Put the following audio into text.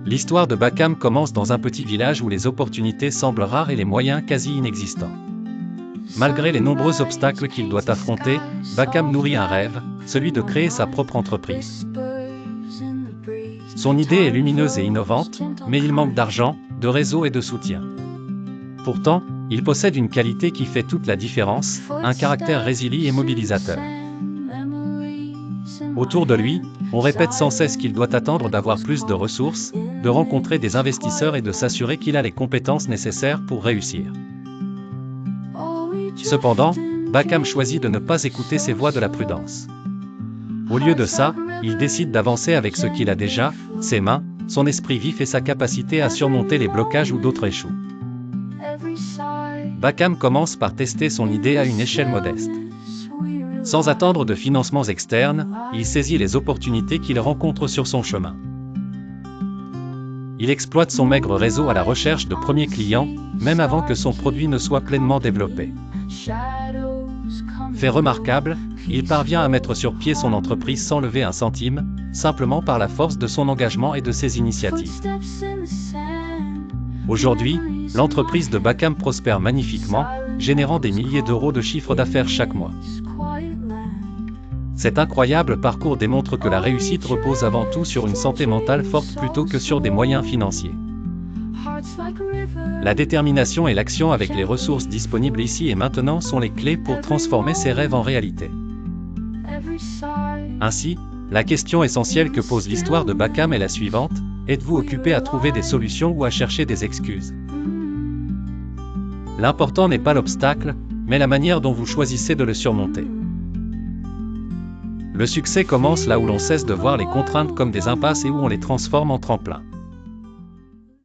L'histoire de Bakam commence dans un petit village où les opportunités semblent rares et les moyens quasi inexistants. Malgré les nombreux obstacles qu'il doit affronter, Bakam nourrit un rêve, celui de créer sa propre entreprise. Son idée est lumineuse et innovante, mais il manque d'argent, de réseau et de soutien. Pourtant, il possède une qualité qui fait toute la différence, un caractère résilient et mobilisateur. Autour de lui, on répète sans cesse qu'il doit attendre d'avoir plus de ressources, de rencontrer des investisseurs et de s'assurer qu'il a les compétences nécessaires pour réussir. Cependant, Bakam choisit de ne pas écouter ces voix de la prudence. Au lieu de ça, il décide d'avancer avec ce qu'il a déjà, ses mains, son esprit vif et sa capacité à surmonter les blocages où d'autres échouent. Bakam commence par tester son idée à une échelle modeste. Sans attendre de financements externes, il saisit les opportunités qu'il rencontre sur son chemin. Il exploite son maigre réseau à la recherche de premiers clients, même avant que son produit ne soit pleinement développé. Fait remarquable, il parvient à mettre sur pied son entreprise sans lever un centime, simplement par la force de son engagement et de ses initiatives. Aujourd'hui, l'entreprise de Bakam prospère magnifiquement, générant des milliers d'euros de chiffre d'affaires chaque mois. Cet incroyable parcours démontre que la réussite repose avant tout sur une santé mentale forte plutôt que sur des moyens financiers. La détermination et l'action avec les ressources disponibles ici et maintenant sont les clés pour transformer ses rêves en réalité. Ainsi, la question essentielle que pose l'histoire de Bakam est la suivante: êtes-vous occupé à trouver des solutions ou à chercher des excuses? L'important n'est pas l'obstacle, mais la manière dont vous choisissez de le surmonter. Le succès commence là où l'on cesse de voir les contraintes comme des impasses et où on les transforme en tremplins.